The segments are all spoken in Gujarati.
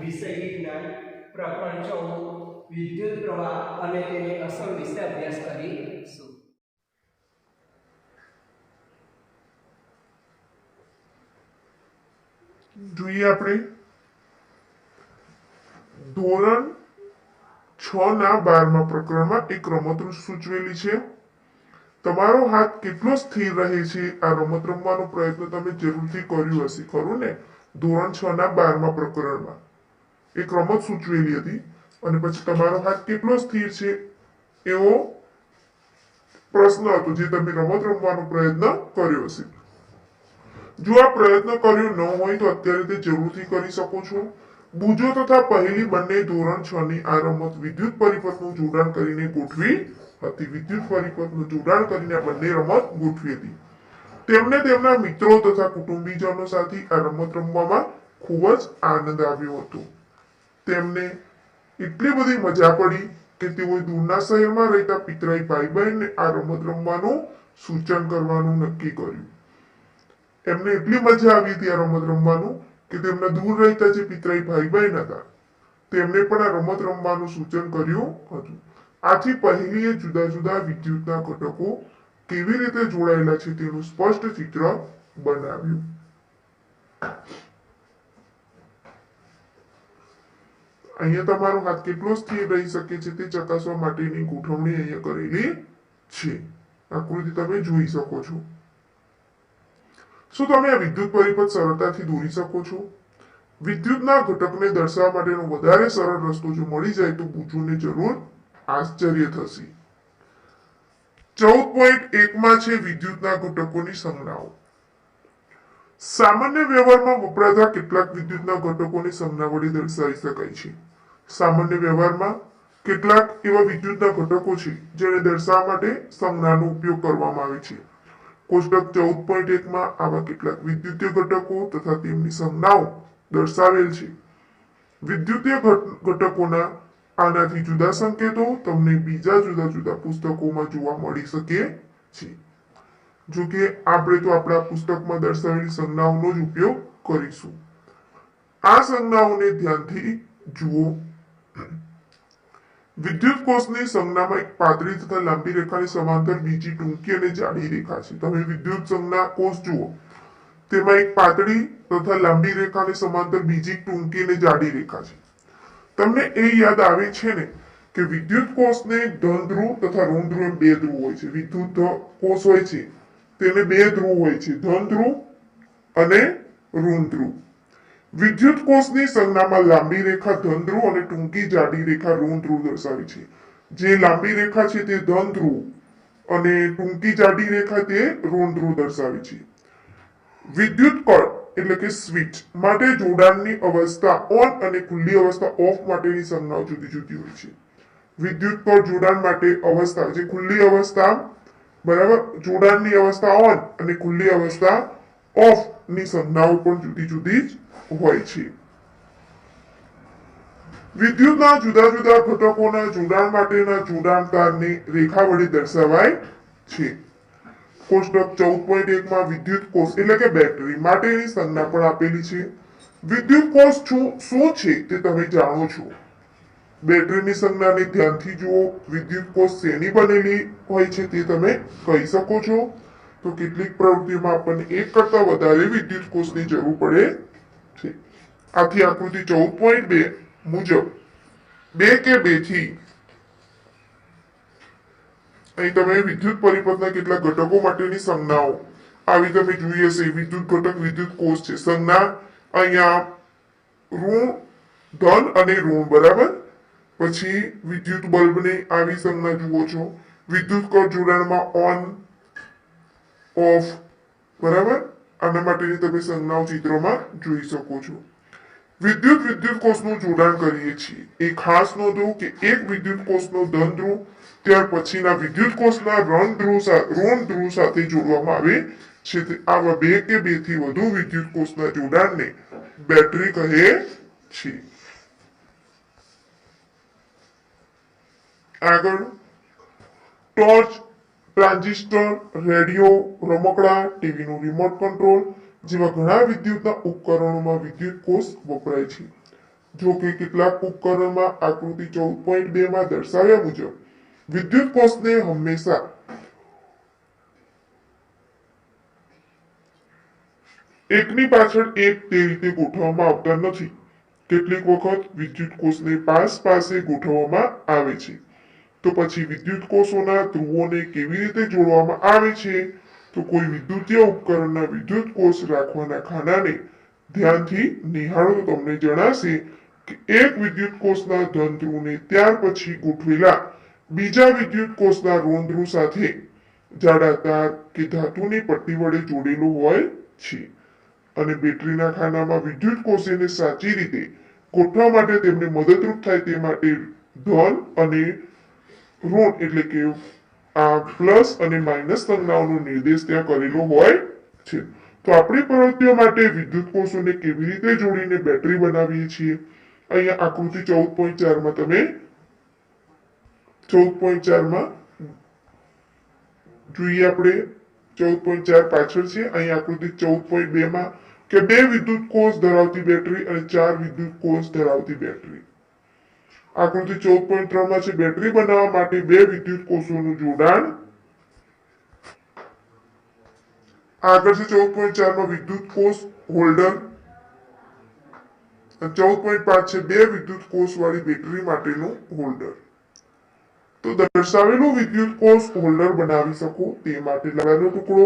વિષય વિજ્ઞાન પ્રકરણ 14 વિદ્યુત પ્રવાહ અને તેની અસર વિશે અભ્યાસ કરીશું. જોઈએ આપણે ધોરણ 6 ના 12મા પ્રકરણમાં એક રમત સૂચવેલી છે. તમારો હાથ કેટલો સ્થિર રહે છે આ રમત રમવાનો પ્રયત્ન તમે જરૂરથી કર્યો હશે, ખરું ને? ધોરણ 6 ના 12મા પ્રકરણમાં એક રમત સૂચવેલી હતી અને પછી તમારો હાથ કેટલો સ્થિર છે એવો પ્રશ્ન હતો જે તમે રમત રમવાનો પ્રયત્ન કર્યો હશે. જો આ પ્રયત્ન કર્યો ન હોય તો અત્યારે તે જરૂરથી કરી શકો છો. બુજો તથા પહેલી બંને ધોરણ 6 ની આ રમત વિદ્યુત પરિપથનું જોડાણ કરીને ગોઠવી હતી. વિદ્યુત પરિપથનું જોડાણ કરીને આ બંને રમત ગોઠવી હતી. તેમને તેમના મિત્રો તથા કુટુંબીજનો સાથે આ રમત રમવામાં ખૂબ જ આનંદ આવ્યો હતો. તેમને એટલી બધી મજા પડી કે તેઓએ દૂરના શહેરમાં રહેતા પિતરાઈ ભાઈ બહેનને આ રમત રમવાનું સૂચન કરવાનું નક્કી કર્યું. એમને એટલી મજા આવી હતી આ રમત રમવાનું કે તેમના દૂર રહેતા જે પિતરાઈ ભાઈ બહેન હતા તેમને પણ આ રમત રમવાનું સૂચન કર્યું હતું. આથી પહેલીએ જુદા જુદા વિદ્યુતના ઘટકો કેવી રીતે જોડાયેલા છે તેનું સ્પષ્ટ ચિત્ર બનાવ્યું. અહીંયા તમારો હાથ કેટલો સ્થિર રહી શકે છે તે ચકાસવા માટેની ગોઠવણી અહીંયા કરેલી છે. આકૃતિ તમે જોઈ શકો છો. શું તમે આ વિદ્યુત પરિપથ સરળતાથી દોરી શકો છો? વિદ્યુતના ઘટકને દર્શાવવા માટેનો વધારે સરળ રસ્તો જો મળી જાય તો બુજોને જરૂર આશ્ચર્ય થશે. 14.1 માં છે વિદ્યુતના ઘટકોની સંજ્ઞાઓ. સામાન્ય વ્યવહારમાં વપરાતા કેટલાક વિદ્યુતના ઘટકોની સંજ્ઞા વડે દર્શાવી શકાય છે. સામાન્ય વ્યવહારમાં કેટલાક એવા વિદ્યુતના ઘટકો છે જેને દર્શાવવા માટે સંજ્ઞાનો ઉપયોગ કરવામાં આવે છે. કોષ્ટક 14.1 માં આવા કેટલાક વિદ્યુતીય ઘટકો તથા તેમની સંજ્ઞાઓ દર્શાવેલ છે. વિદ્યુતીય ઘટકોના આનાથી જુદા સંકેતો તમને બીજા જુદા જુદા પુસ્તકોમાં જોવા મળી શકે છે. જો કે આપણે તો આપણા પુસ્તકમાં દર્શાવેલી સંજ્ઞાઓનો જ ઉપયોગ કરીશું. આ સંજ્ઞાઓને ધ્યાનથી જુઓ. વિદ્યુત કોષની સંજ્ઞામાં એક પાતળી તથા લાંબી રેખાની સમાંતર બીજી ટૂંકી અને જાડી રેખા છે. તમે વિદ્યુત સંજ્ઞા કોષ જુઓ, તેમાં એક પાતળી તથા લાંબી રેખાની સમાંતર બીજી ટૂંકી અને જાડી રેખા છે. તમને એ યાદ આવે છે ને કે વિદ્યુત કોષને ધન ધ્રુવ તથા ઋણ ધ્રુવ એમ બે ધ્રુવ હોય છે. વિદ્યુત કોષ હોય છે તેને બે ધ્રુવ હોય છે, ધન ધ્રુવ અને ઋણ ધ્રુવ. વિદ્યુત કોષની સંજ્ઞામાં લાંબી રેખા ધન ધ્રુવ અને ટૂંકી જાડી રેખા ઋણ ધ્રુવ દર્શાવી છે. જે લાંબી રેખા છે તે ધન ધ્રુવ અને ટૂંકી જાડી રેખા તે ઋણ ધ્રુવ દર્શાવી છે. વિદ્યુત કળ એટલે કે સ્વિચ માટે જોડાણની અવસ્થા ઓન અને ખુલ્લી અવસ્થા ઓફ માટેની સંજ્ઞાઓ જુદી જુદી હોય છે. વિદ્યુત કળ જોડાણ માટે અવસ્થા જે ખુલ્લી અવસ્થા બરાબર, જોડાણની અવસ્થા ઓન અને ખુલ્લી અવસ્થા ઓફ ની સંજ્ઞાઓ પણ જુદી જુદી જ હોય છે. વિદ્યુતના જુદા જુદા ઘટકોના જોડાણ માટેના જોડાણ તારને રેખા વડે દર્શાવાય છે. કોષ્ટક 14.1 માં વિદ્યુત કોષ એટલે કે બેટરી માટેની સંજ્ઞા પણ આપેલી છે. વિદ્યુત કોષ શું છે તે તમે જાણો છો. બેટરીની સંજ્ઞાને ધ્યાનથી જુઓ. વિદ્યુત કોષ શેની બનેલી હોય છે તે તમે કહી શકો છો. તો કેટલીક પ્રવૃત્તિઓમાં આપણને એક કરતા વધારે વિદ્યુત કોષની જરૂર પડે છે. આથી આકૃતિ 14.2 મુજબ 2 કે 2 થી અહીં તમે વિદ્યુત પરિપથના કેટલાક ઘટકો માટેની સંજ્ઞાઓ આવી તમે જોઈ હશે. વિદ્યુત ઘટક વિદ્યુત કોષ છે. સંજ્ઞા અહીંયા ઋણ ધન અને ઋણ બરાબર. પછી વિદ્યુત બલ્બને આવી સંજ્ઞા જુઓ છો. વિદ્યુત કળ જોડાણમાં ઓન ઓફ બરાબર. આના માટેની તમે સંજ્ઞાઓ ચિત્રમાં જોઈ શકો છો. વિદ્યુત કોષનું જોડાણ કરીએ છીએ. એ ખાસ નોંધો કે એક વિદ્યુત કોષનો ધન ધ્રુવ ત્યાર પછીના વિદ્યુત કોષના ઋણ ધ્રુવ સાથે જોડવામાં આવે છે. આવા 2 કે 2 થી વધુ વિદ્યુત કોષના જોડાણને બેટરી કહે છે. આગળ ટોર્ચ, ટ્રાન્ઝિસ્ટર, રેડિયો, રમકડા, ટીવીનું રિમોટ કંટ્રોલ જેવા ઘણા વિદ્યુતના ઉપકરણોમાં વિદ્યુત કોષ વપરાય છે. જો કે કેટલાક ઉપકરણમાં આકૃતિ 14.2 માં દર્શાવ્યા મુજબ વિદ્યુત કોષને હંમેશા એકની પાછળ એક તે રીતે ગોઠવવામાં આવતા નથી. કેટલીક વખત વિદ્યુત કોષને પાસે ગોઠવવામાં આવે છે. તો પછી વિદ્યુત કોષોના ધ્રુવોને કેવી રીતે જોડવામાં આવે છે? તો કોઈ વિદ્યુતીય ઉપકરણના વિદ્યુત કોષ રાખવાના ખાનાને ધ્યાનથી નિહાળો તો તમને જણાશે કે એક વિદ્યુત કોષના ધન ધ્રુવને ત્યાર પછી ગોઠવેલા બીજા વિદ્યુત કોષના ઋણ ધ્રુવ સાથે જાડા તાર કે ધાતુની પટ્ટી વડે જોડેલું હોય છે. અને બેટરીના ખાનામાં વિદ્યુત કોષને સાચી રીતે ગોઠવવા માટે તેમને મદદરૂપ થાય તે માટે ધન અને ઋણ એટલે કે આ પ્લસ અને માઇનસ સંજ્ઞાઓનો નિર્દેશ ત્યાં કરેલો હોય છે. તો આપણી પ્રવૃત્તિઓ માટે વિદ્યુત કોષોને કેવી રીતે જોડીને બેટરી બનાવીએ છીએ? અહીંયા આકૃતિ 14.4 માં તમે 14.4 માં જોઈએ આપણે 14.4 પાછળ છે. અહીં આકૃતિ 14.2 માં કે 2 વિદ્યુત કોષ ધરાવતી બેટરી અને 4 વિદ્યુત કોષ ધરાવતી બેટરી. આકૃતિ 14.3 માં છે બેટરી બનાવવા માટે 2 વિદ્યુત કોષોનું જોડાણ. આગળ છે 14.4 માં વિદ્યુત કોષ હોલ્ડર. 14.5 છે 2 વિદ્યુત કોષ વાળી બેટરી માટેનું હોલ્ડર. તો દર્શાવેલું વિદ્યુત કોષ હોલ્ડર બનાવી શકો તે માટે લાકડાનો ટુકડો,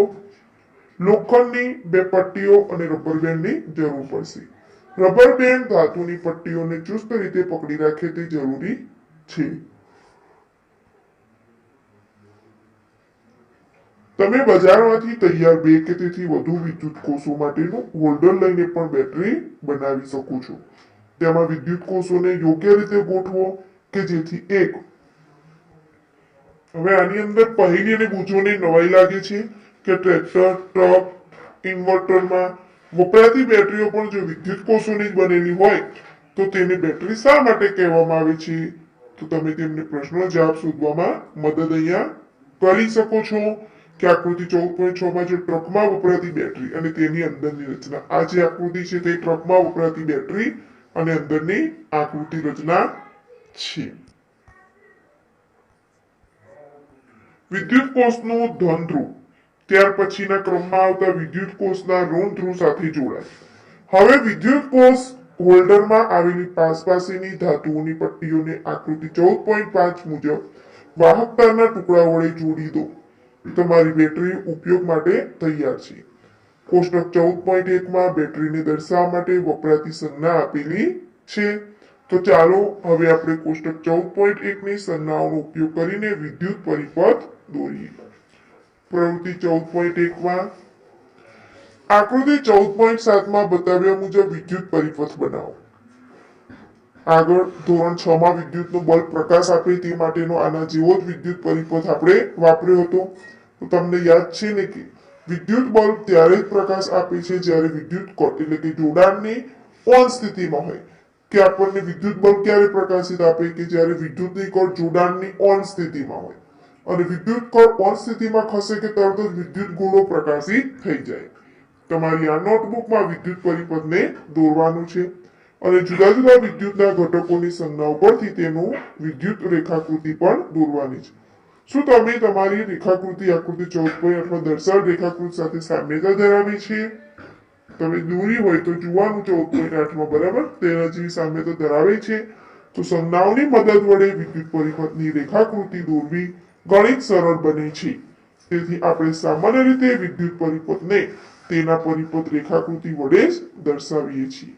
લોખંડની 2 પટ્ટીઓ અને રબર બેન્ડની જરૂર પડશે. રબર બેન્ડ ધાતુની પટ્ટીઓને ચુસ્ત રીતે પકડી રાખે તે જરૂરી છે. તમે બજારમાંથી તૈયાર 2 કે તેથી વધુ વિદ્યુત કોષો માટેનું હોલ્ડર લઈને પણ બેટરી બનાવી શકો છો. તેમાં વિદ્યુત કોષોને યોગ્ય રીતે ગોઠવો કે જેથી એક હવે આની અંદર પહેલી અને બૂજોને નવાઈ લાગે છે કે ટ્રેક્ટર, ટ્રક, ઇન્વર્ટરમાં વપરાતી બેટરીઓ પણ જો વિદ્યુત કોષોની જ બનેલી હોય તો તેને બેટરી શા માટે કહેવામાં આવે છે? તો તમે તેમને પ્રશ્નનો જવાબ શોધવામાં મદદ અહીંયા કરી શકો છો કે આકૃતિ 14.6 માં જો ટ્રકમાં વપરાતી બેટરી અને તેની અંદરની રચના, આ જે આકૃતિ છે તે ટ્રકમાં વપરાતી બેટરી અને અંદરની આકૃતિ રચના છે. વિદ્યુત કોષનું ધન ધ્રુવ ત્યાર પછીના ક્રમમાં આવતા વિદ્યુત કોષના ઋણ ધ્રુવ સાથે જોડાય. હવે વિદ્યુત કોષ હોલ્ડરમાં આવેલી પાસેની ધાતુઓની પટ્ટીઓને આકૃતિ 14.5 મુજબ વાહકતાના ટુકડા વડે જોડી દો. તમારી બેટરી ઉપયોગ માટે તૈયાર છે. કોષ્ટક 14.1 માં બેટરીને દર્શાવવા માટે વપરાતી સંજ્ઞા આપેલી છે. તો ચાલો હવે આપણે કોષ્ટક 14.1 ની સંજ્ઞાઓનો ઉપયોગ કરીને વિદ્યુત પરિપથ દોરીએ. પ્રવૃત્તિ 14.1 માં આકૃતિ 14.7 માં બતાવ્યા મુજબ વિદ્યુત પરિપથ બનાવો. આગળ ધોરણ 6 માં વિદ્યુતનો બલ્બ પ્રકાશ આપે તે માટેનો આના જેવો જ વિદ્યુત પરિપથ આપણે વાપર્યો હતો. તો તમને યાદ છે ને કે વિદ્યુત બલ્બ ત્યારે જ પ્રકાશ આપે છે જ્યારે વિદ્યુત કોર એટલે કે જોડાણની ઓન સ્થિતિમાં હોય. કે આપણને વિદ્યુત બલ્બ ક્યારે પ્રકાશિત આપે કે જ્યારે વિદ્યુતની કોર જોડાણની ઓન સ્થિતિમાં હોય અને વિદ્યુત કોર ઓન સ્થિતિમાં ખસે કે તરત જ વિદ્યુત ગોળો પ્રકાશિત થઈ જાય. તમારી આ નોટબુકમાં વિદ્યુત પરિપથને દોરવાનું છે અને જુદા જુદા વિદ્યુતના ઘટકોની સંજ્ઞાઓ પરથી તેનું વિદ્યુત રેખાકૃતિ પણ દોરવાની છે. શું તમે તમારી રેખાકૃતિ આકૃતિ 14.8 માં દર્શાવેલ રેખાકૃતિ સાથે સામ્યતા ધરાવે છે? તમે દોરી હોય તો જોવાનું 14.8 માં બરાબર તેના જેવી સામ્યતા ધરાવે છે. તો સંજ્ઞાઓની મદદ વડે વિદ્યુત પરિપથની રેખાકૃતિ દોરવી ગણિત સરળ બને છે. તેથી આપણે સામાન્ય રીતે વિદ્યુત પરિપથને તેના પરિપથ રેખાકૃતિ વડે જ દર્શાવીએ છીએ.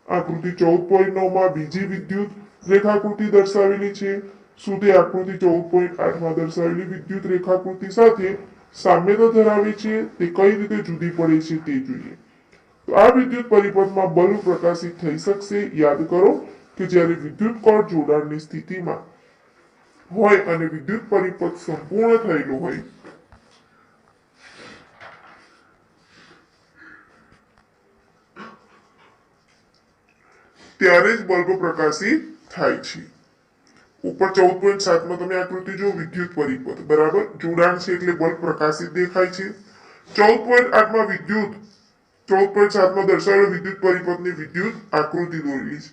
આકૃતિ 14.9 માં બીજી વિદ્યુત રેખાકૃતિ દર્શાવેલી છે. શું તે આકૃતિ 14.8 માં દર્શાવેલી વિદ્યુત રેખાકૃતિ સાથે સામ્યતા ધરાવે છે? તે કઈ રીતે જુદી પડે છે તે જોઈએ. તો આ વિદ્યુત પરિપથમાં બલ્બ પ્રકાશિત થઈ શકશે. યાદ કરો કે જ્યારે વિદ્યુત કોર જોડાણની સ્થિતિમાં હોય અને વિદ્યુત પરિપથ સંપૂર્ણ થયેલું હોય ત્યારે જ બલ્બ પ્રકાશિત થાય છે. ઉપર 14.7 માં તમે આકૃતિ જો વિદ્યુત પરિપથ બરાબર જોડાણ છે એટલે બલ્બ પ્રકાશિત દેખાય છે. 14.8 માં વિદ્યુત 14.7 માં દર્શાવેલ વિદ્યુત પરિપથની વિદ્યુત આકૃતિ દોરેલી છે.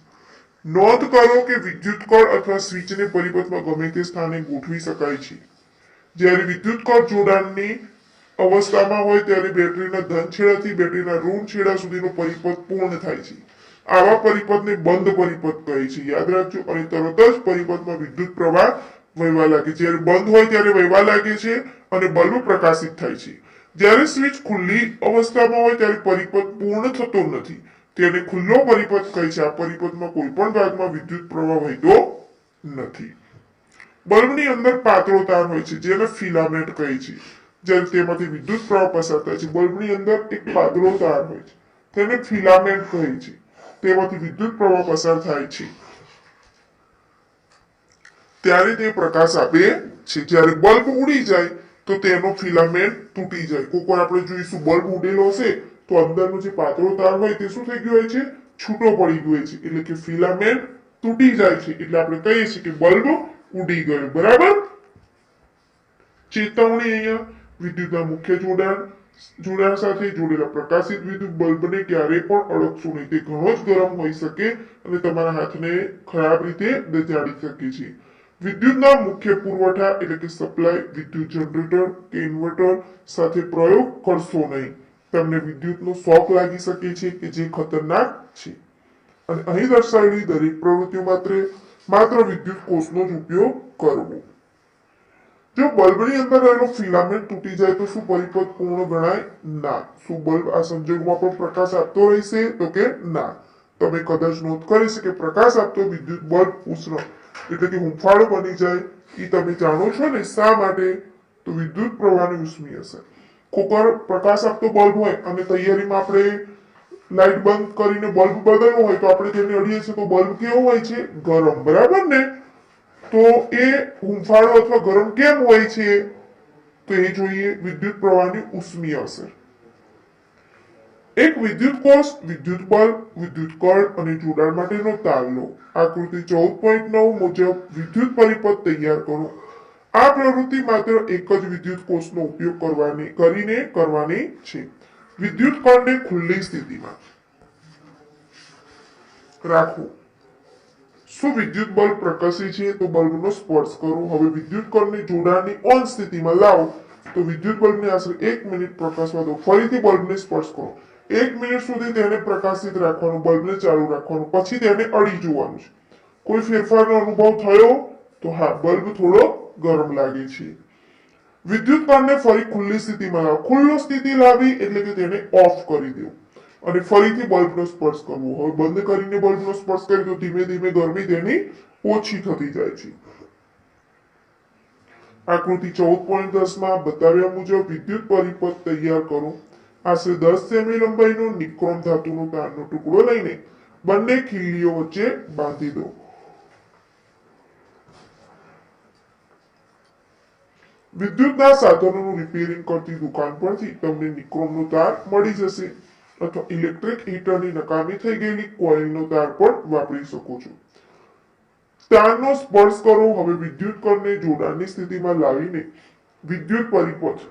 નોંધ કરો કે વિદ્યુત કળ અથવા સ્વિચને પરિપથમાં ગમે તે સ્થાને ગોઠવી શકાય છે. જ્યારે વિદ્યુત કળ જોડાણની અવસ્થામાં હોય ત્યારે બેટરીના ધન છેડાથી બેટરીના ઋણ છેડા સુધીનો પરિપથ પૂર્ણ થાય છે. આવા પરિપથને બંધ પરિપથ કહે છે. યાદ રાખજો. અને તરત જ પરિપથમાં વિદ્યુત પ્રવાહ વહેવા લાગે છે. જ્યારે બંધ હોય ત્યારે વહેવા લાગે છે અને બલ્બ પ્રકાશિત થાય છે. જ્યારે સ્વિચ ખુલ્લી અવસ્થામાં હોય ત્યારે પરિપથ પૂર્ણ થતો નથી. તેને ખુલ્લો પરિપથ કહે છે. આ પરિપથમાં કોઈ પણ ભાગમાં વિદ્યુત પ્રવાહ વહેતો નથી. બલ્બની અંદર પાતળો તાર હોય છે જેને ફિલામેન્ટ કહે છે. જ્યારે તેમાંથી વિદ્યુત પ્રવાહ પસાર થાય છે. બલ્બની અંદર એક પાતળો તાર હોય છે તેને ફિલામેન્ટ કહે છે. તેમાંથી વિદ્યુત પ્રવાહ પસાર થાય છે ત્યારે તે પ્રકાશ આપે છે. જ્યારે બલ્બ ઉડી જાય તો તેનો ફિલામેન્ટ તૂટી જાય. કોઈક વાર આપણે જોઈશું બલ્બ ઉડેલો હશે તો અંદરનો જે પાતળો તાર હોય તે શું થઈ ગયો હોય છે? છૂટો પડી ગયો છે. એટલે કે ફિલામેન્ટ તૂટી જાય છે. એટલે આપણે કહીએ છીએ કે બલ્બ ઉડી ગયો. બરાબર. ચેતવણી અહીંયા વિદ્યુતના મુખ્ય જોડાણ સાથે જોડેલા પ્રકાશિત વિદ્યુત બલ્બને ક્યારેય પણ અડકશો નહીં. તે ઘણો જ ગરમ હોઈ શકે અને તમારા હાથને ખરાબ રીતે દજાડી શકે છે. વિદ્યુતના મુખ્ય પુરવઠા એટલે કે સપ્લાય વિદ્યુત જનરેટર કે ઇન્વર્ટર સાથે પ્રયોગ કરશો નહીં. તમને વિદ્યુતનો શોક લાગી શકે છે કે જે ખતરનાક છે. અને અહીં દર્શાવેલી દરેક પ્રવૃત્તિઓ માત્ર વિદ્યુત કોષનો જ ઉપયોગ કરવો. જો બલ્બની અંદર રહેલો ફિલામેન્ટ તૂટી જાય તો શું પરિપથ પૂર્ણ ગણાય? ના. શું બલ્બ આ સંજોગોમાં પણ પ્રકાશ આપતો રહેશે? તો કે ના. તમે કદાચ નોંધ કરી છે કે પ્રકાશ આપતો વિદ્યુત બલ્બ ઉષ્ણ એટલે કે હૂંફાળો બની જાય. એ તમે જાણો છો ને શા માટે? તો વિદ્યુત પ્રવાહની ઉષ્મી અસર. કોકર પ્રકાશ આપતો બલ્બ હોય અને તૈયારીમાં આપણે લાઈટ બંધ કરીને બલ્બ બદલવો હોય તો આપણે તેને અડીએ છીએ તો બલ્બ કેવો હોય છે? ગરમ. બરાબર ને? તો એ હૂંફાળો અથવા ગરમ કેમ હોય છે? તો એ જોઈએ વિદ્યુત પ્રવાહની ઉષ્મી અસર. એક વિદ્યુત કોષ, વિદ્યુત બલ્બ, વિદ્યુત કળ અને જોડાણ માટેનો તાર લો. આકૃતિ 14.9 મુજબ વિદ્યુત પરિપથ તૈયાર કરો. આ પ્રવૃત્તિ માત્ર એક જ વિદ્યુત કોષનો ઉપયોગ કરીને કરવાની છે. વિદ્યુત કળને ખુલ્લી સ્થિતિમાં રાખવું. શું વિદ્યુત બલ્બ પ્રકાશી છે તો બલ્બનો સ્પર્શ કરો. હવે વિદ્યુત કળને જોડાણની ઓન સ્થિતિમાં લાવો તો વિદ્યુત બલ્બને આશરે 1 મિનિટ પ્રકાશવા દો. ફરીથી બલ્બને સ્પર્શ કરો. 1 મિનિટ સુધી તેને પ્રકાશિત રાખવાનું, બલ્બને ચાલુ રાખવાનું, પછી તેને અડી જોવાનું છે. કોઈ ફેરફારનો અનુભવ થયો? તો હા, બલ્બ થોડો ગરમ લાગે છે. વિદ્યુત કળને ફરી ખુલ્લી સ્થિતિમાં લાવો. ખુલ્લો સ્થિતિ લાવી એટલે કે તેને ઓફ કરી દેવું અને ફરીથી બલ્બનો સ્પર્શ કરવો. હવે બંધ કરીને બલ્બનો સ્પર્શ કરી તો ધીમે ધીમે ગરમી તેની ઓછી થતી જાય છે. આકૃતિ 14.10 માં બતાવ્યા મુજબ વિદ્યુત પરિપથ તૈયાર કરો. આશરે 10 સેમી લંબાઈનો નિક્રોમ ધાતુનો તારનો ટુકડો લઈને બંને ખીલીઓ વચ્ચે બાંધી દો. વિદ્યુતના સાધનોનું રિપેરિંગ કરતી દુકાન પરથી તમને નિક્રોમનો તાર મળી જશે અથવા ઇલેક્ટ્રિક હીટરની નકામી થઈ ગયેલી કોઇલનો તાર પણ વાપરી શકો છો. તારનો સ્પર્શ કરો. હવે વિદ્યુત કળને જોડાણની સ્થિતિમાં લાવીને વિદ્યુત પરિપથ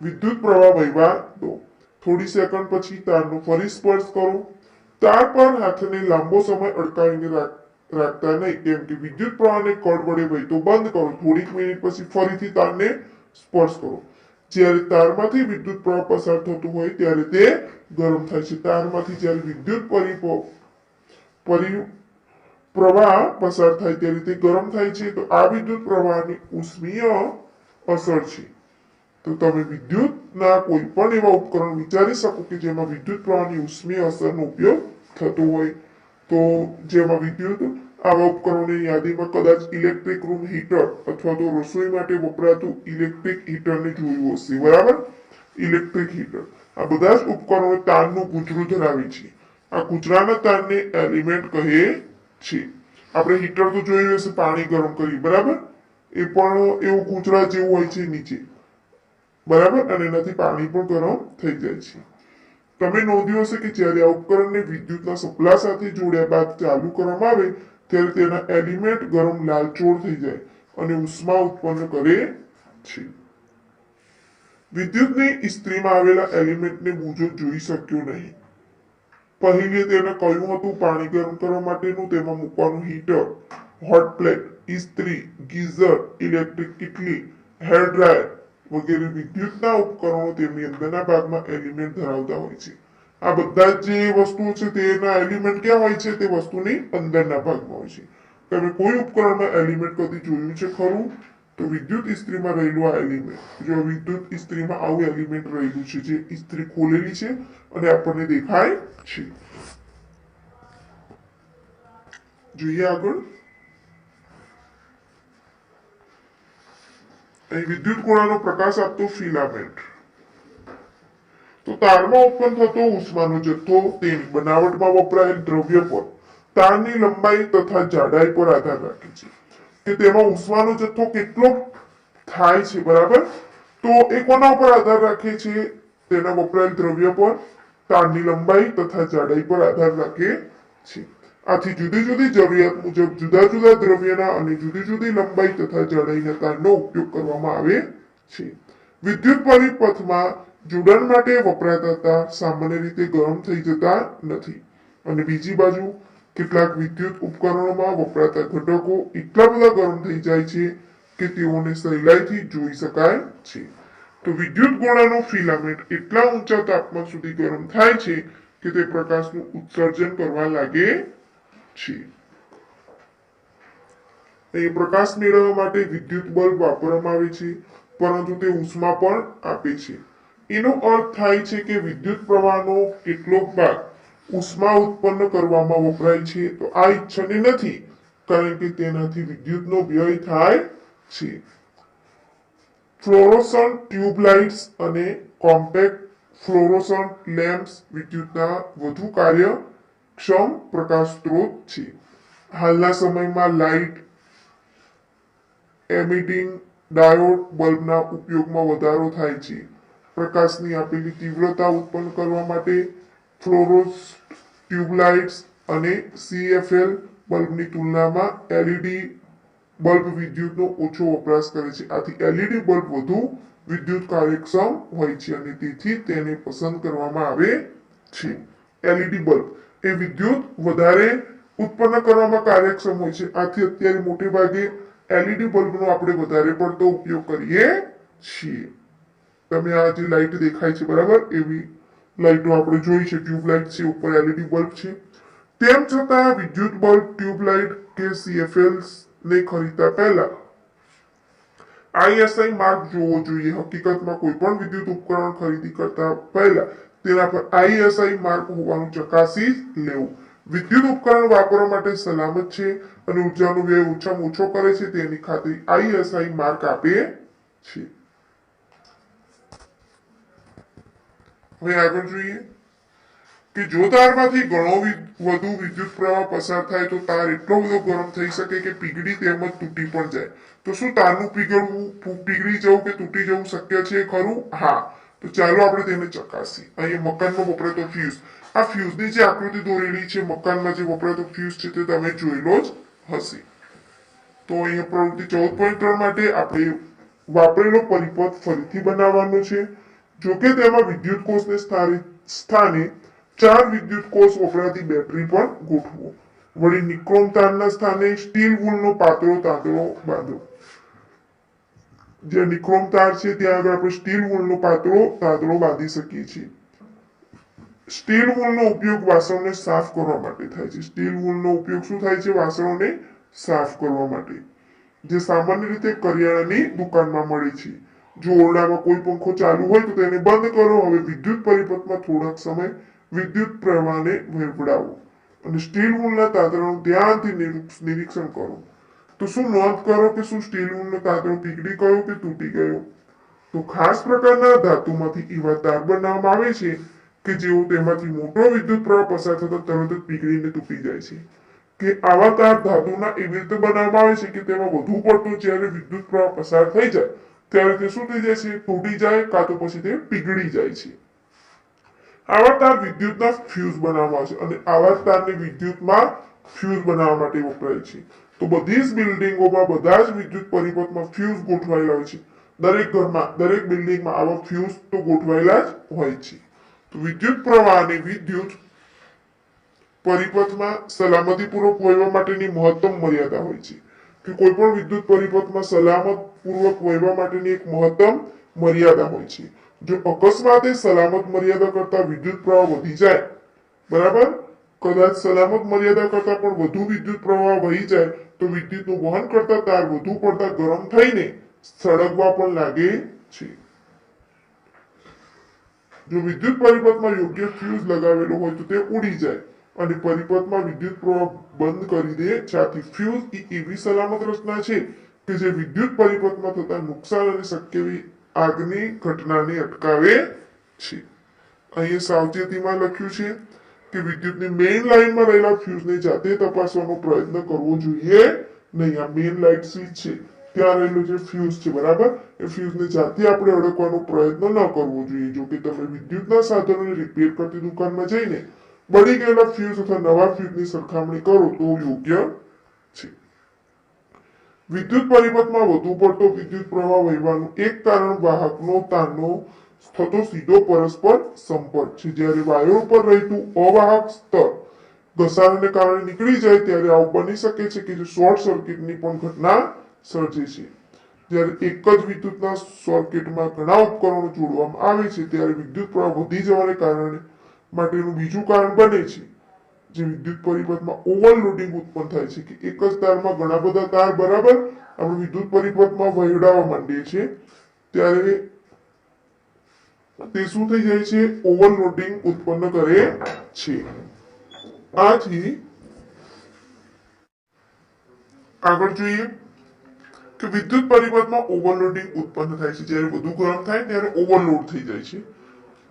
વિદ્યુત પ્રવાહ વહેવા દો. થોડી સેકન્ડ પછી તારનો ફરી સ્પર્શ કરો. તાર પર હાથને લાંબો સમય અટકાવીને રાખતા નહીં, કેમ કે વિદ્યુત પ્રવાહને કળ વડે વહેતો બંધ કરો. થોડીક મિનિટ પછી ફરીથી તારને સ્પર્શ કરો. જ્યારે તારમાંથી વિદ્યુત પ્રવાહ પસાર થતું હોય ત્યારે તે ગરમ થાય છે. તારમાંથી જ્યારે વિદ્યુત પ્રવાહ પસાર થાય ત્યારે તે ગરમ થાય છે. તો આ વિદ્યુત પ્રવાહની ઉષ્મીય અસર છે. તો તમે વિદ્યુતના કોઈ પણ એવા ઉપકરણ વિચારી શકો કે જેમાં વિદ્યુત પ્રવાહની ઉષ્મીય અસરનો ઉપયોગ થતો હોય. તો જેમાં વિદ્યુત આવા ઉપકરણોની યાદીમાં કદાચ ઇલેક્ટ્રિક રૂમ હીટર અથવા તો રસોઈ માટે વપરાતું ઇલેક્ટ્રિક હીટરને જોયું હશે. બરાબર. Electric heater. આ બધા જ ઉપકરણો તારનું કૂતરું ધરાવે છે. આ કૂતરાના તારને એલિમેન્ટ કહે છે. આપણે હીટર તો જોયું હશે પાણી ગરમ કરી. બરાબર. એ પણ એવું કૂતરા જેવું હોય છે નીચે. બરાબર. અને એનાથી પાણી પણ ગરમ થઈ જાય છે. તમે નોંધ્યું હશે કે જ્યારે આ ઉપકરણને વિદ્યુતના સપ્લાય સાથે જોડ્યા બાદ ચાલુ કરવામાં આવે ત્યારે તેના એલિમેન્ટ ગરમ લાલચોળ થઈ જાય અને ઉષ્મા ઉત્પન્ન કરે છે. વિદ્યુતની ઇસ્ત્રીમાં આવેલા એલિમેન્ટને બુજો જોઈ શક્યો નહીં, પહેલી તેને કહ્યું હતું પાણી ગરમ કરવા માટેનું, તેમાં મૂકવાનું હીટર, હોટ પ્લેટ, ઇસ્ત્રી, ગીઝર, ઇલેક્ટ્રિક કેટલી, હેર ડ્રાયર વગેરે વિદ્યુતના ઉપકરણો તેમની અંદરના ભાગમાં એલિમેન્ટ ધરાવતા હોય છે. આ બધા જે વસ્તુઓ છે તેના એલિમેન્ટ ક્યાં હોય છે? તે વસ્તુની અંદરના ભાગમાં હોય છે. તમે કોઈ ઉપકરણમાં એલિમેન્ટ કદી જોયું છે ખરું? તો વિદ્યુત ઇસ્ત્રીમાં રહેલું આ એલિમેન્ટ, જો વિદ્યુત ઇસ્ત્રીમાં આવું એલિમેન્ટ રહેલું છે જે ઇસ્ત્રી ખોલેલી છે અને આપણને દેખાય છે. જોઈએ આગળ. અહીં વિદ્યુત ગોળાનો પ્રકાશ આપતો ફિલામેન્ટ. તો તારમાં ઉત્પન્ન થતો ઉષ્માનો જથ્થો તેની બનાવટમાં વપરાયેલ દ્રવ્ય પર, તારની લંબાઈ તથા જાડાઈ પર આધાર રાખે છે કે તેમાં ઉષ્માનો જથ્થો કેટલો થાય છે. બરાબર. તો એ કોના ઉપર આધાર રાખે છે? તેના વપરાયેલ દ્રવ્ય પર, તારની લંબાઈ તથા જાડાઈ પર આધાર રાખે છે. આથી જુદી જુદી જરૂરિયાત મુજબ જુદા જુદા દ્રવ્યના અને જુદી જુદી લંબાઈ તથા જાડાઈના તારનો ઉપયોગ કરવામાં આવે છે. વિદ્યુત પરિપથમાં જોડાણ માટે વપરાતા તાર સામાન્ય રીતે ગરમ થઈ જતા નથી, અને બીજી બાજુ કેટલાક વિદ્યુત ઉપકરણોમાં વપરાતા ઘટકો એટલા બધા ગરમ થઈ જાય છે કે તેઓને સહેલાઈથી જોઈ શકાય છે. તો વિદ્યુત ગોળાનો ફિલામેન્ટ એટલા ઊંચા તાપમાન સુધી ગરમ થાય છે કે તે પ્રકાશનું ઉત્સર્જન કરવા લાગે છે. અહીં પ્રકાશ મેળવવા માટે વિદ્યુત બલ્બ વાપરવામાં આવે છે, પરંતુ તે ઉષ્મા પણ આપે છે. એનો અર્થ થાય છે કે વિદ્યુત પ્રવાહનો કેટલોક ભાગ ઉષ્મા ઉત્પન્ન કરવામાં વપરાય છે. તો આ ઈચ્છનીય નથી, કારણ કે તેનાથી વિદ્યુતનો વ્યય થાય છે. ફ્લોરોસન્ટ ટ્યુબલાઇટ્સ અને કોમ્પેક્ટ ફ્લોરોસન્ટ લેમ્પ્સ વિદ્યુતના વધુ કાર્યક્ષમ પ્રકાશ સ્ત્રોત છે. હાલના સમયમાં લાઇટ એમિટિંગ ડાયોડ બલ્બના ઉપયોગમાં વધારો થાય છે. પ્રકાશની આપેલી તીવ્રતા ઉત્પન્ન કરવા માટે ફ્લોરોસ ટ્યુબલાઇટ્સ અને CFL બલ્બની તુલનામાં LED બલ્બ વિદ્યુતનો ઓછો વપરાશ કરે છે. આથી LED બલ્બ વધુ વિદ્યુત કાર્યક્ષમ હોય છે અને તેથી તેને પસંદ કરવામાં આવે છે. LED બલ્બ એ વિદ્યુત વધારે ઉત્પન્ન કરવામાં કાર્યક્ષમ હોય છે. આથી અત્યારે મોટે ભાગે LED બલ્બનો આપણે વધારે પડતો ઉપયોગ કરીએ છીએ. તમે આ જે લાઇટ દેખાય છે, બરાબર, એવી લાઇટો આપણે જોઈ છે. ટ્યુબલાઇટ છે, ઉપર LED બલ્બ છે. તેમ છતાં વિદ્યુત બલ્બ, ટ્યુબલાઇટ કે CFLs ને ખરીદતા પહેલા ISI માર્ક જોવો જોઈએ. હકીકતમાં કોઈ પણ વિદ્યુત ઉપકરણ ખરીદી કરતા પહેલા તેના પર ISI માર્ક હોવાનું ચકાસી લેવું. વિદ્યુત ઉપકરણ વાપરવા માટે સલામત છે અને ઉર્જાનો વ્યય ઓછામાં ઓછો કરે છે તેની ખાતરી ISI માર્ક આપે છે. હવે આગળ જોઈએ કે જો તારમાંથી ઘણો વધુ વિદ્યુત પ્રવાહ પસાર થાય તો તાર એટલો બધો ગરમ થઈ શકે કે પીગળી તેમજ તૂટી પણ જાય. તો શું તારનું પીગળી જવું કે તૂટી જવું શક્ય છે ખરું? હા. તો ચાલો આપણે તેને ચકાસીએ. અહીંયા મકાનમાં વપરાતો ફ્યુઝ. આ ફ્યુઝની જે આકૃતિ દોરેલી છે, મકાનમાં જે વપરાતો ફ્યુઝ છે તે તમે જોયેલો જ હશે. તો અહીંયા પ્રવૃત્તિ 14.3 માટે આપણે વાપરેલો પરિપથ ફરીથી બનાવવાનો છે. જોકે તેમાં વિદ્યુત કોષને સ્થાને 4 વિદ્યુત કોષ વપરાતી બેટરી પણ ગોઠવો. વળી નિક્રોમ તારના સ્થાને સ્ટીલ વૂલનો પાતળો તાંતણો બાંધો. જે નિક્રોમ તાર છે ત્યાં આગળ આપણે સ્ટીલ વૂલનો પાતળો તાંતણો બાંધી શકીએ છીએ. સ્ટીલ વૂલનો ઉપયોગ વાસણોને સાફ કરવા માટે થાય છે. સ્ટીલ વૂલનો ઉપયોગ શું થાય છે? વાસણોને સાફ કરવા માટે, જે સામાન્ય રીતે કરિયાણાની દુકાનમાં મળે છે. જો ઓરડામાં કોઈ પંખો ચાલુ હોય તો તેને બંધ કરો. હવે વિદ્યુત પરિપથમાં થોડાક સમય વિદ્યુત પ્રવાહને વેવડાવો અને સ્ટીલ વૂલના તાંતણાનું ધ્યાનથી નિરીક્ષણ કરો. તો શું નોંધ કરો કે શું સ્ટીલ વૂલનો તાંતણો પીગળી ગયો કે તૂટી ગયો? તો ખાસ પ્રકારના ધાતુમાંથી એવા તાર બનાવવામાં આવે છે કે જેઓ તેમાંથી મોટો વિદ્યુત પ્રવાહ પસાર થતા તરત જ પીગળીને તૂટી જાય છે. કે આવા તાર ધાતુના એવી રીતે બનાવવામાં આવે છે કે તેમાં વધુ પડતો જ્યારે વિદ્યુત પ્રવાહ પસાર થઈ જાય ત્યારે તે શું થઈ જાય છે? તૂટી જાય, કાં તો પછી તે પીગળી જાય છે. આવા તાર વિદ્યુતના ફ્યુઝ બનાવવામાં આવે છે અને આવા તારને વિદ્યુતમાં ફ્યુઝ બનાવવા માટે વપરાય છે. તો બધી જ બિલ્ડિંગોમાં બધા જ વિદ્યુત પરિપથમાં ફ્યુઝ ગોઠવાયેલા હોય છે. દરેક ઘરમાં, દરેક બિલ્ડિંગમાં આવા ફ્યુઝ તો ગોઠવાયેલા જ હોય છે. તો વિદ્યુત પ્રવાહ અને વિદ્યુત પરિપથમાં સલામતીપૂર્વક વહેવા માટેની મહત્તમ મર્યાદા હોય છે કે કોઈ પણ વિદ્યુત પરિપથમાં સલામતપૂર્વક વહેવા માટેની એક મહત્તમ મર્યાદા હોય છે. જો અકસ્માતે સલામત મર્યાદા કરતા વિદ્યુત પ્રવાહ વધી જાય, બરાબર, કદાચ સલામત મર્યાદા કરતા પણ વધુ વિદ્યુત પ્રવાહ વહી જાય તો વિદ્યુતનું વહન કરતા તાર વધુ પડતા ગરમ થઈને સળગવા પણ લાગે છે. જો વિદ્યુત પરિપથમાં યોગ્ય ફ્યુઝ લગાવેલો હોય તો તે ઉડી જાય અને પરિપથમાં વિદ્યુત પ્રવાહ બંધ કરી દે. જ્યાંથી ફ્યુઝ એ એવી સલામત રચના છે કે જે વિદ્યુત પરિપથમાં થતા નુકસાન અને શક્ય એવી આગની ઘટનાને અટકાવે છે. અહીં સાવચેતીમાં લખ્યું છે કે વિદ્યુતની મેઇન લાઇનમાં રહેલા ફ્યુઝને જાતે તપાસવાનો પ્રયત્ન કરવો જોઈએ નહીં. આ મેઇન લાઇટ સ્વિચ છે, ત્યાં રહેલું જે ફ્યુઝ છે, બરાબર, એ ફ્યુઝને જાતે આપણે અડકવાનો પ્રયત્ન ન કરવો જોઈએ. જો કે તમે વિદ્યુતના સાધનોને રિપેર કરતી દુકાનમાં જઈને બળી ગયેલા ફ્યુઝ અથવા નવા ફ્યુઝની સરખામણી કરો તો યોગ્ય છે. વિદ્યુત પરિપથમાં વધુ પડતો વિદ્યુત પ્રવાહ વહેવાનું એક કારણ વાહકનો તારનો થતો સીધો પરસ્પર સંપર્ક છે. જ્યારે વાયર ઉપર રહેતું અવાહક સ્તર ઘસારાને કારણે નીકળી જાય ત્યારે આવું બની શકે છે કે જે શોર્ટ સર્કિટની પણ ઘટના સર્જે છે. જ્યારે એક જ વિદ્યુતના સર્કિટમાં ઘણા ઉપકરણો જોડવામાં આવે છે ત્યારે વિદ્યુત પ્રવાહ વધી જવાને કારણે માટેનું બીજું કારણ બને છે. જે વિદ્યુત પરિપથમાં ઓવરલોડિંગ ઉત્પન્ન થાય છે કે એક જ તારમાં ઘણા બધા તાર, બરાબર, આપણે વિદ્યુત પરિપથમાં વહેડાવા માંડીએ છીએ ત્યારે તે શું થઈ જાય છે? ઓવરલોડિંગ ઉત્પન્ન કરે છે. આથી આગળ જોઈએ કે વિદ્યુત પરિપથમાં ઓવરલોડિંગ ઉત્પન્ન થાય છે. જ્યારે વધુ ગરમ થાય ત્યારે ઓવરલોડ થઈ જાય છે.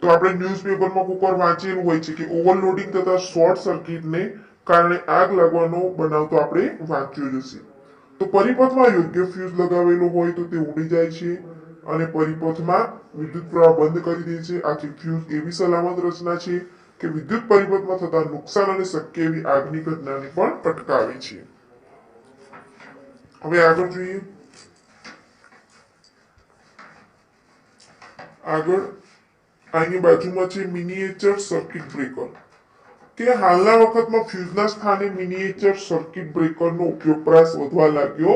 તો આપણે ન્યૂઝપેપરમાં કોઈક વાર વાંચેલું હોય છે કે ઓવરલોડિંગ થતા શોર્ટ સર્કિટને કારણે આગ લાગવાનો બનાવ તો આપણે વાંચ્યો જ હશે. તો પરિપથમાં યોગ્ય ફ્યુઝ લગાવેલો હોય તો તે ઉડી જાય છે અને પરિપથમાં વિદ્યુત પ્રવાહ બંધ કરી દે છે. આથી ફ્યુઝ એવી સલામત રચના છે કે વિદ્યુત પરિપથમાં થતા નુકસાન અને શક્ય એવી આગની ઘટનાને પણ અટકાવે છે. હવે આગળ જોઈએ. આગળ આની બાજુમાં છે મિનિએચર સર્કિટ બ્રેકર, કે હાલના વખતમાં ફ્યુઝના સ્થાને મિનિએચર સર્કિટ બ્રેકરનો ઉપયોગ પ્રાસ વધવા લાગ્યો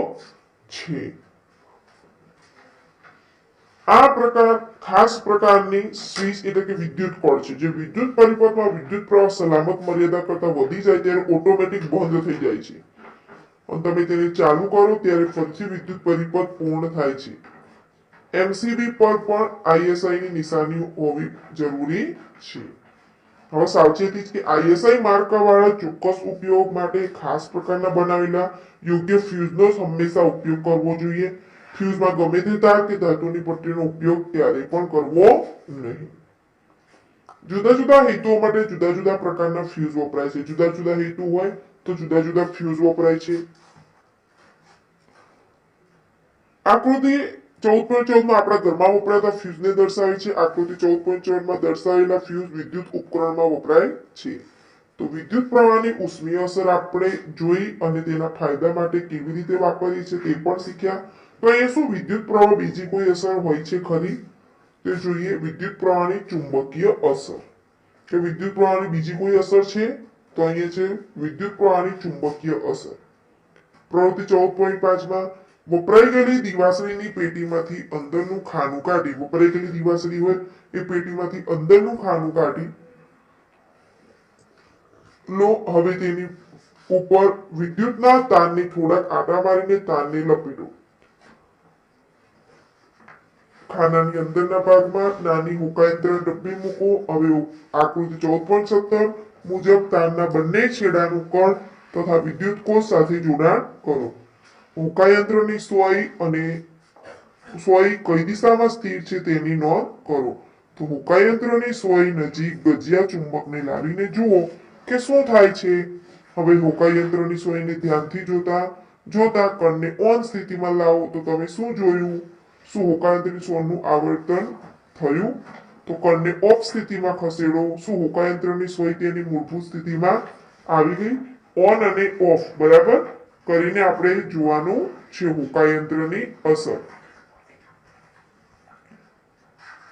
છે. આ ખાસ પ્રકારની સ્વિચ એટલે કે વિદ્યુત કોર્ડ છે જે વિદ્યુત પરિપથમાં વિદ્યુત પ્રવાહ સલામત મર્યાદા કરતા વધી જાય ત્યારે ઓટોમેટિક બંધ થઈ જાય છે અને તમે તેને ચાલુ કરો ત્યારે ફરીથી વિદ્યુત પરિપથ પૂર્ણ થાય છે. એમસીબી પર પણ આઈએસઆઈ ની નિશાની હોવી જરૂરી છે. હવે સાવચેતી છે કે આઈએસઆઈ માર્કાવાળા ચોક્કસ ઉપયોગ માટે ખાસ પ્રકારના બનાવેલા યોગ્ય ફ્યુઝનો હંમેશા ઉપયોગ કરવો જોઈએ. ફ્યુઝમાં ગમે તે તાર કે ધાતુની પટ્ટીનો ઉપયોગ ક્યારેય પણ કરવો નહીં. જુદા જુદા હેતુઓ માટે જુદા જુદા પ્રકારના ફ્યુઝ વપરાય છે. જુદા જુદા હેતુ હોય તો જુદા જુદા ફ્યુઝ વપરાય છે. આકૃતિ 14.14 માં આપણા ઘરમાં વપરાતા ફ્યુઝને દર્શાવે છે. આકૃતિ 14.14 માં દર્શાવેલા ફ્યુઝ વિદ્યુત ઉપકરણમાં વપરાય છે. તો વિદ્યુત પ્રવાહની ઉષ્મીય અસર આપણે જોઈ અને તેના ફાયદા માટે કેવી રીતે વાપરીએ છીએ તે પણ શીખ્યા. તો અહીંયા શું વિદ્યુત પ્રવાહ બીજી કોઈ અસર હોય છે ખરી? તે જોઈએ. વિદ્યુત પ્રવાહની ચુંબકીય અસર, કે વિદ્યુત પ્રવાહની બીજી કોઈ અસર છે? તો અહીંયા છે વિદ્યુત પ્રવાહની ચુંબકીય અસર. પ્રવૃત્તિ 14.5 માં વપરાઈ ગયેલી દિવાસળીની પેટીમાંથી અંદરનું ખાનું કાઢી, વપરાઈ ગયેલી દિવાસળી હોય એ પેટીમાંથી અંદરનું ખાનું કાઢી લો. હવે તેની ઉપર વિદ્યુતના તારને થોડાક આટા મારીને તારને લપેટો. ખાનાની અંદરના ભાગમાં નાની હુકાયંત્ર ડબ્બી મૂકો. હવે આકૃતિ 14.17 મુજબ તારના બંને છેડાનું કણ તથા વિદ્યુત કોષ સાથે જોડાણ કરો. હુકાયંત્રની સોય અને સોય કઈ દિશામાં સ્થિર છે તેની નોંધ કરો. તો હુકાયંત્રની સોય નજીક ગજિયા ચુંબકને લાવીને જુઓ કે શું થાય છે. હવે હુકાયંત્રની સોયને ધ્યાનથી જોતા કણને ઓન સ્થિતિમાં લાવો તો તમે શું જોયું? શું હુકાયંત્રની સોયનું આવર્તન થયું? તો કણને ઓફ સ્થિતિમાં ખસેડો. શું હુકાયંત્રની સોય તેની મૂળભૂત સ્થિતિમાં આવી ગઈ? ઓન અને ઓફ બરાબર કરીને આપણે જોવાનું છે હુકાયંત્રની અસર.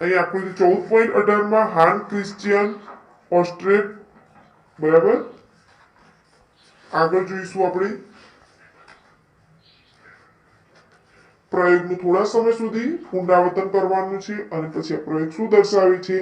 અહીં આકૃતિ 14.18 માં હાન ક્રિશ્ચિયન ઓસ્ટ્રેટ, બરાબર, આગળ જોઈશું આપણે પ્રયોગનું થોડા સમય સુધી પુનરાવર્તન કરવાનું છે અને પછી આ પ્રયોગ શું દર્શાવે છે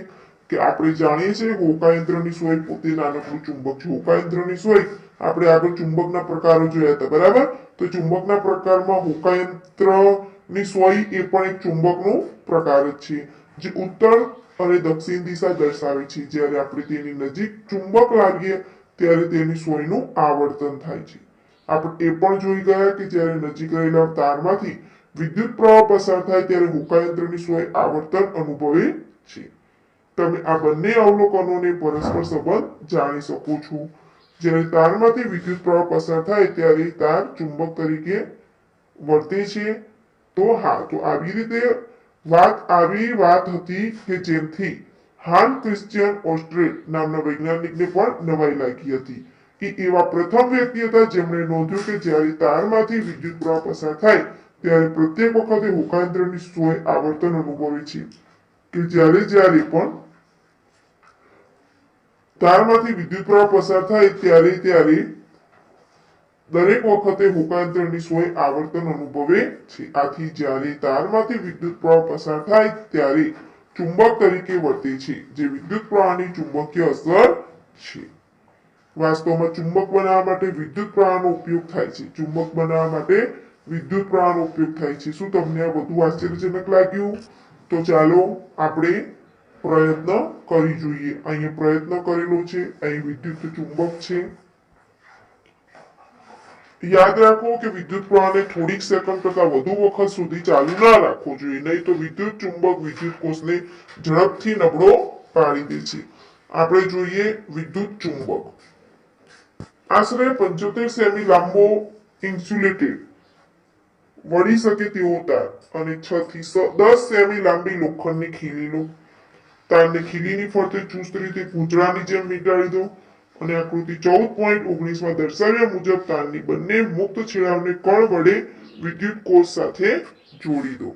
કે આપણે જાણીએ છીએ હોકાયંત્રની સોય પોતે નાનકડું ચુંબક છે. હોકાયંત્રની સોય આપણે આગળ ચુંબકના પ્રકારો જોયા હતા, બરાબર? તો ચુંબકના પ્રકારમાં હોકાયંત્રની સોય એ પણ એક ચુંબકનો પ્રકાર જ છે જે ઉત્તર અને દક્ષિણ દિશા દર્શાવે છે. જ્યારે આપણે તેની નજીક ચુંબક લાવીએ ત્યારે તેની સોયનું આવર્તન થાય છે. આપણે એ પણ જોઈ ગયા કે જ્યારે નજીક રહેલા તારમાંથી વિદ્યુત પ્રવાહ પસાર થાય ત્યારે હોકાયંત્રની સોય આવર્તન અનુભવે છે. તમે આ બંને અવલોકનોને પરસ્પર સંબંધ જાણી શકો છો. જ્યારે તારમાંથી વિદ્યુત પ્રવાહ પસાર થાય ત્યારે તાર ચુંબક તરીકે વર્તે છે. તો આવી રીતે વાત હતી કે જેમથી હાન ક્રિશ્ચિયન ઓસ્ટ્રેટ નામના વૈજ્ઞાનિકને પણ નવાઈ લાગી હતી કે એવા પ્રથમ વ્યક્તિ હતા જેમણે નોંધ્યું કે જ્યારે તારમાંથી વિદ્યુત પ્રવાહ પસાર થાય ત્યારે પ્રત્યેક વખતે હોકાયંત્રની સોય આવર્તન અનુભવે છે. કે જ્યારે પણ તારમાંથી વિદ્યુત પ્રવાહ પસાર થાય ત્યારે દરેક વખતે હોકાયંત્રની સોય આવર્તન અનુભવે છે. આથી જ્યારે તારમાંથી વિદ્યુત પ્રવાહ પસાર થાય ત્યારે ચુંબક તરીકે વર્તે છે, જે વિદ્યુત પ્રવાહની ચુંબકીય અસર છે. વાસ્તવમાં ચુંબક બનાવવા માટે વિદ્યુત પ્રવાહનો ઉપયોગ થાય છે. ચુંબક બનાવવા માટે વિદ્યુત પ્રવાહનો ઉપયોગ થાય છે. શું તમને આ બધું આશ્ચર્યજનક લાગ્યું? તો ચાલો આપણે પ્રયત્ન કરી જોઈએ. અહીંયા પ્રયત્ન કરેલો છે, અહીં વિદ્યુત ચુંબક છે. યાદ રાખો કે વિદ્યુત પ્રવાહને થોડીક સેકન્ડ કરતા વધુ વખત સુધી ચાલુ ના રાખવો જોઈએ, નહીં તો વિદ્યુત ચુંબક વિદ્યુત કોષને ઝડપથી નબળો પાડી દે છે. આપણે જોઈએ વિદ્યુત ચુંબક. આશરે 75 સેમી લાંબો ઇન્સ્યુલેટેડ વળી શકે તેવો તાર અને 6 થી 10 સેમી લાંબી લોખંડની ખીલી લો. તારને ખીલીની ફરતે ચુસ્ત રીતે પૂંછડાની જેમ વીંટાળી દો અને આકૃતિ 14.19 માં દર્શાવ્યા મુજબ તારની બંને મુક્ત છેડાઓને કણ વડે વિદ્યુત કોષ સાથે જોડી દો.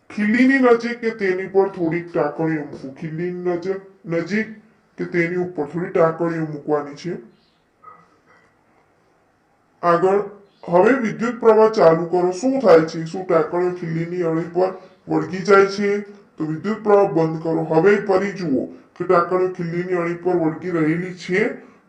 ખીલીની નજીક કે તેની પર થોડીક ટાંકણીઓ મૂકો. ખીલીની નજીક કે તેની ઉપર થોડી ટાંકણીઓ મૂકવાની છે. આગળ હવે વિદ્યુત પ્રવાહ ચાલુ કરો. શું થાય છે? શું ટાંકણીઓ ખીલીની અણી પર વળગી જાય છે? તો વિદ્યુત પ્રવાહ બંધ કરો. હવે ફરી જુઓ કે ટાંકણીઓ ખીલીની અણી પર વળગી રહેલી છે.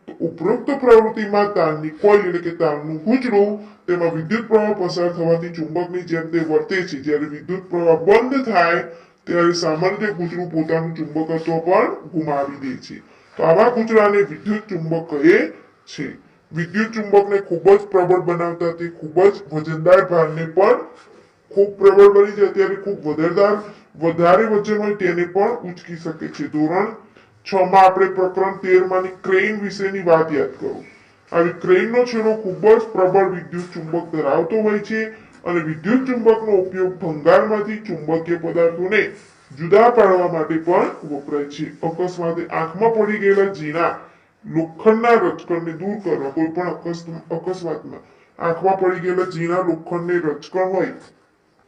તો ઉપરોક્ત પ્રવૃત્તિમાં તારની કોઇલ એટલે કે તારનું ગૂંચળું તેમાં વિદ્યુત પ્રવાહ પસાર થવાથી ચુંબકની જેમ તે વર્તે છે. જ્યારે વિદ્યુત પ્રવાહ બંધ થાય ત્યારે સામાન્ય રીતે ગૂંચળું પોતાનું ચુંબકત્વ પણ ગુમાવી દે છે. તો આવા ગૂંચળાને વિદ્યુત ચુંબક કહે છે. વિદ્યુત ચુંબકને ખૂબ જ પ્રબળ બનાવતા તે ખૂબ જ વજનદાર ભારને પણ ખૂબ પ્રબળ બની જાય ત્યારે ખૂબ વધારે વજન હોય તેને પણ ઉંચકી શકે છે. ધોરણ 6 માં આપણે પ્રકરણ 13 માંની ક્રેઇન વિશેની વાત યાદ કરો. આવી ક્રેઇનનો છેડો ખૂબ જ પ્રબળ વિદ્યુત ચુંબક ધરાવતો હોય છે અને વિદ્યુત ચુંબકનો ઉપયોગ ભંગારમાંથી ચુંબકીય પદાર્થોને જુદા પાડવા માટે પણ વપરાય છે. અકસ્માતે આંખમાં પડી ગયેલા ઝીણા લોખંડના રજકણને દૂર કરવા. કોઈ પણ અકસ્માતમાં આંખમાં પડી ગયેલા ઝીણા લોખંડને રજકણ હોય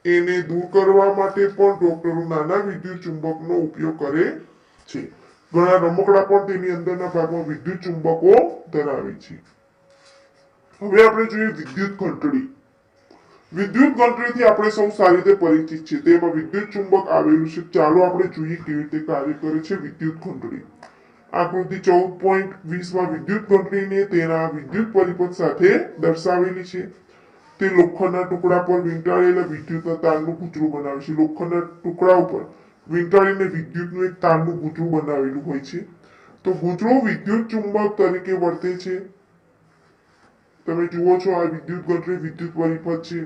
એને દૂર કરવા માટે પણ ડોક્ટરો નાના વિદ્યુત ચુંબકનો ઉપયોગ કરે છે. ઘણા રમકડા પણ તેની અંદરના ભાગમાં વિદ્યુત ચુંબકો ધરાવે છે. હવે આપણે જોઈએ વિદ્યુત ઘંટડી. વિદ્યુત ઘંટડીથી આપણે સૌ સારી રીતે પરિચિત છે. તેમાં વિદ્યુત ચુંબક આવેલું છે. ચાલો આપણે જોઈએ કેવી રીતે કાર્ય કરે છે વિદ્યુત ઘંટડી. આકૃતિ 14.20 માં વિદ્યુત ઘંટડીને તેના વિદ્યુત પરિપથ સાથે દર્શાવેલી છે. તે લોખંડના ટુકડા પર વીંટાળેલા વિદ્યુતના તારનું ગૂંચળું બનાવે છે. લોખંડના ટુકડા ઉપર વીંટાળીને વિદ્યુતનું એક તારનું ગૂંચળું બનાવેલું હોય છે. તો ગૂંચળું વિદ્યુત ચુંબક તરીકે વર્તે છે. તમે જુઓ છો આ વિદ્યુત ઘંટડી વિદ્યુત પરિપથ છે.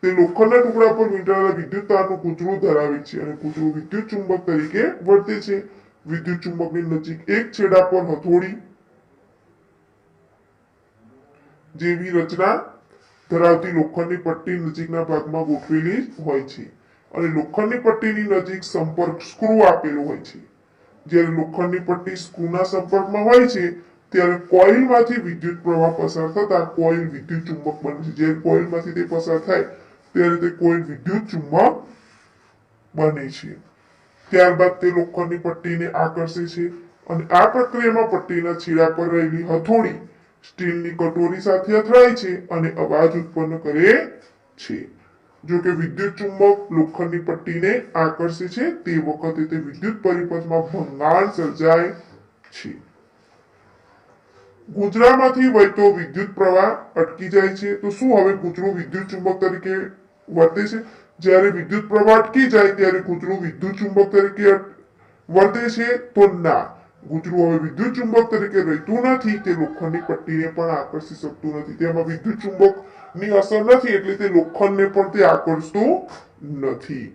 તે લોખંડના ટુકડા પર વીંટાળેલા વિદ્યુત તારનું ગૂંચળું ધરાવે છે અને ગૂંચળું વિદ્યુત ચુંબક તરીકે વર્તે છે. વિદ્યુત ચુંબકની નજીક એક છેડા પર હથોડી જેવી રચના ધરાવતી લોખંડની પટ્ટી નજીકના ભાગમાં ગોઠવેલી હોય છે અને લોખંડની પટ્ટીની નજીક સંપર્ક સ્ક્રૂ આપેલો હોય છે. જ્યારે લોખંડની પટ્ટી સ્ક્રૂના સંપર્કમાં હોય છે ત્યારે કોઇલમાંથી વિદ્યુત પ્રવાહ પસાર થતા કોઇલ વિદ્યુત ચુંબક બને છે. જ્યારે કોઇલમાંથી તે પસાર થાય ત્યારે તે કોઇલ વિદ્યુત ચુંબક બને છે. ત્યારબાદ તે લોખંડની પટ્ટીને આકર્ષે છે અને આ પ્રક્રિયામાં પટ્ટીના છેડા પર રહેલી હથોડી સ્ટીલની કટોરી સાથે અથડાય છે અને અવાજ ઉત્પન્ન કરે છે. જો કે વિદ્યુત ચુંબક લોખંડની પટ્ટીને આકર્ષે છે તે વખતે તે વિદ્યુત પરિપથમાં ભંગાણ સર્જાય છે. ગુંજરામાંથી વહેતો વિદ્યુત પ્રવાહ અટકી જાય છે. તો શું હવે ગુંજરું વિદ્યુત ચુંબક તરીકે વર્તે છે? જ્યારે વિદ્યુત પ્રવાહ અટકી જાય ત્યારે ગુંજરું વિદ્યુત ચુંબક તરીકે વર્તે છે? તો ના, ગુંજરું હવે વિદ્યુત ચુંબક તરીકે રહેતું નથી. તે લોખંડની પટ્ટીને પણ આકર્ષી શકતું નથી. તેમાં વિદ્યુત ચુંબકની અસર નથી એટલે તે લોખંડને પણ તે આકર્ષતું નથી.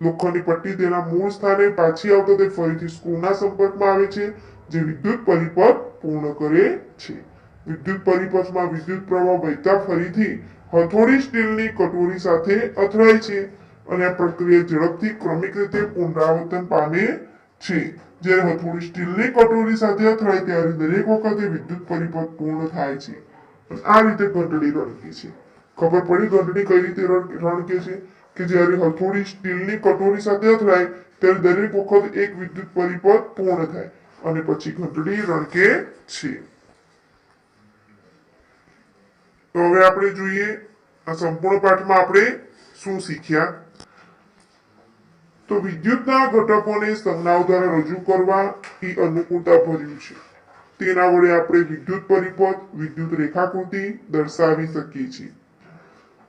લોખંડની પટ્ટી તેના મૂળ સ્થાને પાછી આવતા તે ફરીથી સ્ક્રૂના સંપર્કમાં આવે છે જે વિદ્યુત પરિપથ પૂર્ણ કરે છે. વિદ્યુત પરિપથમાં વિદ્યુત પ્રવાહ વહેતા ફરીથી હથોડી સ્ટીલની કટોરી સાથે અથડાય છે અને આ પ્રક્રિયા ઝડપથી ક્રમિક રીતે પુનરાવર્તન પામે છે. જ્યારે હથોડી સ્ટીલની કટોરી સાથે અથડાય ત્યારે દરેક વખતે વિદ્યુત પરિપથ પૂર્ણ થાય છે. આ રીતે ઘંટડી રણકે છે. ખબર પડી ઘંટડી કઈ રીતે રણકે છે? કે જ્યારે હથોડી સ્ટીલની કટોરી સાથે અથડાય ત્યારે દરેક વખત એક વિદ્યુત પરિપથ પૂર્ણ થાય અને પછી ઘંટડી રણકે છે. તો હવે આપણે જોઈએ આ સંપૂર્ણ પાઠમાં આપણે શું શીખ્યા. તો વિદ્યુતના ઘટકોને સંજ્ઞાઓ દ્વારા રજૂ કરવા એ અનુકૂળતા ભર્યું છે. તેના વડે આપણે વિદ્યુત પરિપથ, વિદ્યુત રેખાકૃતિ દર્શાવી શકીએ છીએ.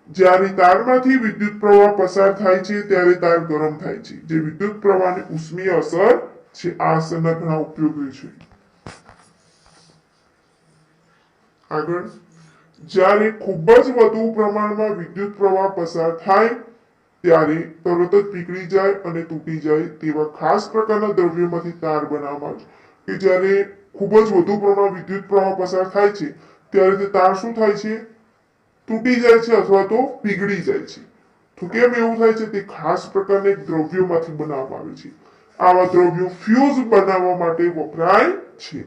જ્યારે તારમાંથી વિદ્યુત પ્રવાહ પસાર થાય છે ત્યારે તાર ગરમ થાય છે, જે વિદ્યુત પ્રવાહની ઉષ્મીય અસર છે. આ અસરના ઘણા ઉપયોગો છે. આગળ, જ્યારે ખૂબ જ વધુ પ્રમાણમાં વિદ્યુત પ્રવાહ પસાર થાય ત્યારે તરત જ પીગળી જાય અને તૂટી જાય તેવા ખાસ પ્રકારના દ્રવ્યોમાંથી તાર બનાવવામાં આવે છે. કે જ્યારે ખૂબ જ વધુ પ્રમાણમાં વિદ્યુત પ્રવાહ પસાર થાય છે ત્યારે તે તાર શું થાય છે? તૂટી જાય છે અથવા તો પીગળી જાય છે. તો કેમ એવું થાય છે? તે ખાસ પ્રકારના દ્રવ્યોમાંથી બનાવવામાં આવે છે. આવા દ્રવ્યો ફ્યુઝ બનાવવા માટે વપરાય છે,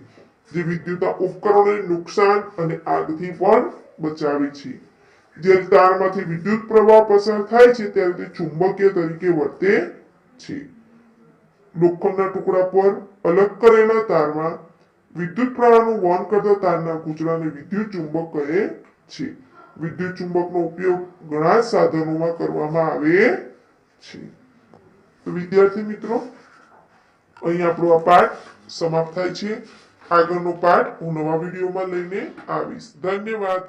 જે વિદ્યુતના ઉપકરણોને નુકસાન અને આગથી પણ બચાવે છે. જ્યારે તારમાંથી વિદ્યુત પ્રવાહ પસાર થાય છે ત્યારે તે ચુંબકીય તરીકે વર્તે છે. લોખંડના ટુકડા પર અલગ કરેલા તારમાં વિદ્યુત પ્રવાહનું વહન કરતા તારના ગૂંચળાને વિદ્યુત ચુંબક કહે છે. વિદ્યુત ચુંબકનો ઉપયોગ ઘણા સાધનોમાં કરવામાં આવે છે. તો વિદ્યાર્થી મિત્રો, અહીં આપણો આ પાઠ સમાપ્ત થાય છે. આગળનો પાઠ હું નવા વિડીયોમાં લઈને આવીશ. ધન્યવાદ.